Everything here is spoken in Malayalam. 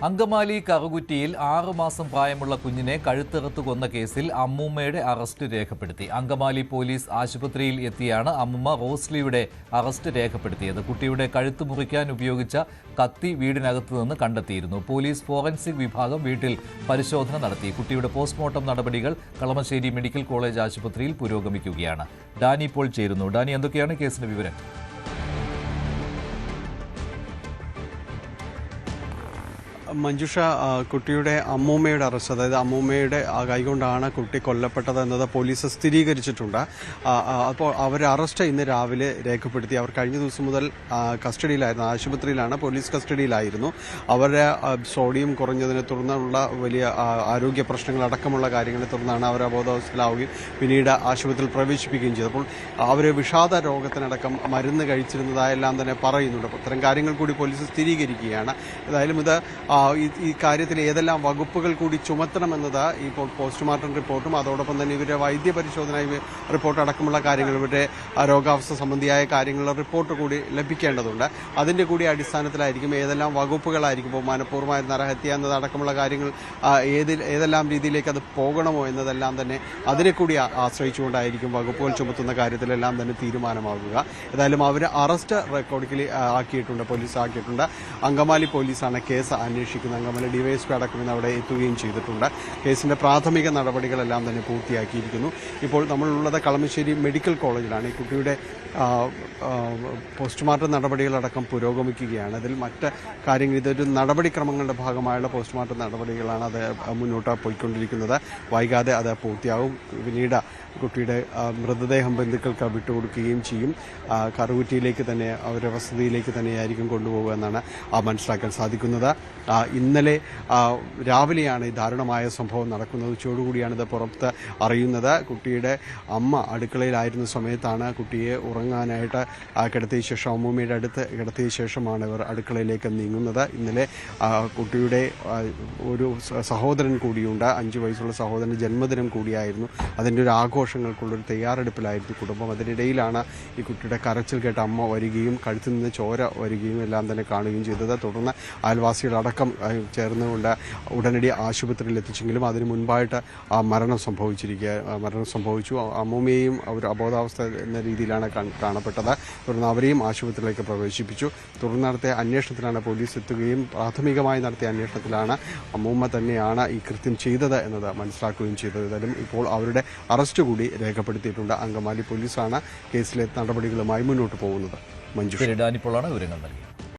അങ്കമാലി കറുകുറ്റിയിൽ 6 മാസം പ്രായമുള്ള കുഞ്ഞിനെ കഴുത്തറുത്ത് കൊന്ന കേസിൽ അമ്മൂമ്മയുടെ അറസ്റ്റ് രേഖപ്പെടുത്തി. അങ്കമാലി പോലീസ് ആശുപത്രിയിൽ എത്തിയാണ് അമ്മൂമ്മ റോസ്ലിയുടെ അറസ്റ്റ് രേഖപ്പെടുത്തിയത്. കുട്ടിയുടെ കഴുത്ത് മുറിക്കാൻ ഉപയോഗിച്ച കത്തി വീടിനകത്ത് നിന്ന് കണ്ടെത്തിയിരുന്നു. പോലീസ് ഫോറൻസിക് വിഭാഗം വീട്ടിൽ പരിശോധന നടത്തി. കുട്ടിയുടെ പോസ്റ്റ്മോർട്ടം നടപടികൾ കളമശ്ശേരി മെഡിക്കൽ കോളേജ് ആശുപത്രിയിൽ പുരോഗമിക്കുകയാണ്. ഡാനി ഇപ്പോൾ ചേരുന്നു. ഡാനി, എന്തൊക്കെയാണ് കേസിന്റെ വിവരം? മഞ്ജുഷ, കുട്ടിയുടെ അമ്മൂമ്മയുടെ അറസ്റ്റ്, അതായത് അമ്മൂമ്മയുടെ കൈകൊണ്ടാണ് കുട്ടി കൊല്ലപ്പെട്ടത് എന്നത് പോലീസ് സ്ഥിരീകരിച്ചിട്ടുണ്ട്. അപ്പോൾ അവരെ അറസ്റ്റ് ഇന്ന് രാവിലെ രേഖപ്പെടുത്തി. അവർ കഴിഞ്ഞ ദിവസം മുതൽ കസ്റ്റഡിയിലായിരുന്നു, ആശുപത്രിയിലാണ്, പോലീസ് കസ്റ്റഡിയിലായിരുന്നു. അവരെ സോഡിയം കുറഞ്ഞതിനെ തുടർന്നുള്ള വലിയ ആരോഗ്യ പ്രശ്നങ്ങൾ അടക്കമുള്ള കാര്യങ്ങളെ തുടർന്നാണ് അവർ അബോധാവസ്ഥയിലാവുകയും പിന്നീട് ആശുപത്രിയിൽ പ്രവേശിപ്പിക്കുകയും ചെയ്തു. അപ്പോൾ അവർ വിഷാദ രോഗത്തിനടക്കം മരുന്ന് കഴിച്ചിരുന്നതായെല്ലാം തന്നെ പറയുന്നുണ്ട്. അപ്പോൾ ഇത്തരം കാര്യങ്ങൾ കൂടി പോലീസ് സ്ഥിരീകരിക്കുകയാണ്. ഏതായാലും ഇത് ഈ കാര്യത്തിൽ ഏതെല്ലാം വകുപ്പുകൾ കൂടി ചുമത്തണമെന്നത് ഇപ്പോൾ പോസ്റ്റ്മോർട്ടം റിപ്പോർട്ടും അതോടൊപ്പം തന്നെ ഇവരുടെ വൈദ്യപരിശോധന റിപ്പോർട്ട് അടക്കമുള്ള കാര്യങ്ങൾ, ഇവരുടെ രോഗാവസ്ഥ സംബന്ധിയായ കാര്യങ്ങളുടെ റിപ്പോർട്ട് കൂടി ലഭിക്കേണ്ടതുണ്ട്. അതിൻ്റെ കൂടി അടിസ്ഥാനത്തിലായിരിക്കും ഏതെല്ലാം വകുപ്പുകളായിരിക്കും, ഇപ്പോൾ മനഃപൂർവ്വമായ നരഹത്യ എന്നതടക്കമുള്ള കാര്യങ്ങൾ ഏതെല്ലാം രീതിയിലേക്ക് അത് പോകണമോ എന്നതെല്ലാം തന്നെ അതിനെ കൂടി ആശ്രയിച്ചുകൊണ്ടായിരിക്കും വകുപ്പുകൾ ചുമത്തുന്ന കാര്യത്തിലെല്ലാം തന്നെ തീരുമാനമാകുക. ഏതായാലും അവർ അറസ്റ്റ് റെക്കോർഡിൽ ആക്കിയിട്ടുണ്ട്, പോലീസ് ആക്കിയിട്ടുണ്ട്. അങ്കമാലി പോലീസാണ് കേസ് അന്വേഷിക്കുന്നത്. അങ്കമാലി ഡിവൈഎസ്പി അടക്കം ഇന്ന് അവിടെ എത്തുകയും ചെയ്തിട്ടുണ്ട്. കേസിന്റെ പ്രാഥമിക നടപടികളെല്ലാം തന്നെ പൂർത്തിയാക്കിയിരിക്കുന്നു. ഇപ്പോൾ നമ്മളുള്ളത് കളമശ്ശേരി മെഡിക്കൽ കോളേജിലാണ്. ഈ കുട്ടിയുടെ പോസ്റ്റ്മോർട്ടം നടപടികളടക്കം പുരോഗമിക്കുകയാണ്. അതിൽ മറ്റ് കാര്യങ്ങൾ, ഇതൊരു നടപടിക്രമങ്ങളുടെ ഭാഗമായുള്ള പോസ്റ്റ്മോർട്ടം നടപടികളാണ്. അത് മുന്നോട്ട് പോയിക്കൊണ്ടിരിക്കുന്നത്. വൈകാതെ അത് പൂർത്തിയാവും. പിന്നീട് കുട്ടിയുടെ മൃതദേഹം ബന്ധുക്കൾക്ക് വിട്ടുകൊടുക്കുകയും ചെയ്യും. കറുകുറ്റിയിലേക്ക് തന്നെ, അവരുടെ വസതിയിലേക്ക് തന്നെയായിരിക്കും കൊണ്ടുപോകുക എന്നാണ് മനസ്സിലാക്കാൻ സാധിക്കുന്നത്. ഇന്നലെ രാവിലെയാണ് ഈ ദാരുണമായ സംഭവം നടക്കുന്നത്. ഉച്ചയോടുകൂടിയാണ് ഇത് പുറത്ത് അറിയുന്നത്. കുട്ടിയുടെ അമ്മ അടുക്കളയിലായിരുന്ന സമയത്താണ് കുട്ടിയെ ഉറങ്ങാനായിട്ട് കിടത്തിയ ശേഷം, അമ്മൂമ്മയുടെ അടുത്ത് കിടത്തിയ ശേഷമാണ് ഇവർ അടുക്കളയിലേക്ക് നീങ്ങുന്നത്. ഇന്നലെ കുട്ടിയുടെ ഒരു സഹോദരൻ കൂടിയുണ്ട്, 5 വയസ്സുള്ള സഹോദരൻ്റെ ജന്മദിനം കൂടിയായിരുന്നു. അതിൻ്റെ ഒരു ആഘോഷങ്ങൾക്കുള്ളൊരു തയ്യാറെടുപ്പിലായിരുന്നു കുടുംബം. അതിനിടയിലാണ് ഈ കുട്ടിയുടെ കരച്ചിൽ കേട്ട് അമ്മ വരികയും കഴുത്തിൽ നിന്ന് ചോര വരികയും എല്ലാം തന്നെ കാണുകയും ചെയ്തത്. തുടർന്ന് അയൽവാസികളടക്കം ചേർന്നുകൊണ്ട് ഉടനടി ആശുപത്രിയിൽ എത്തിച്ചെങ്കിലും അതിന് മുൻപായിട്ട് മരണം സംഭവിച്ചു. അമ്മൂമ്മയെയും ഒരു അബോധാവസ്ഥ എന്ന രീതിയിലാണ് കാണപ്പെട്ടത്. തുടർന്ന് അവരെയും ആശുപത്രിയിലേക്ക് പ്രവേശിപ്പിച്ചു. തുടർന്ന് നടത്തിയ അന്വേഷണത്തിലാണ് പോലീസ് എത്തുകയും പ്രാഥമികമായി നടത്തിയ അന്വേഷണത്തിലാണ് അമ്മൂമ്മ തന്നെയാണ് ഈ കൃത്യം ചെയ്തത് എന്നത് മനസ്സിലാക്കുകയും ചെയ്തത്. ഏതായാലും ഇപ്പോൾ അവരുടെ അറസ്റ്റ് കൂടി രേഖപ്പെടുത്തിയിട്ടുണ്ട്. അങ്കമാലി പോലീസാണ് കേസിലെ നടപടികളുമായി മുന്നോട്ട് പോകുന്നത്. മഞ്ജുഷ, ഡാനിപ്പോളാണ് വിവരങ്ങൾ നൽകിയത്.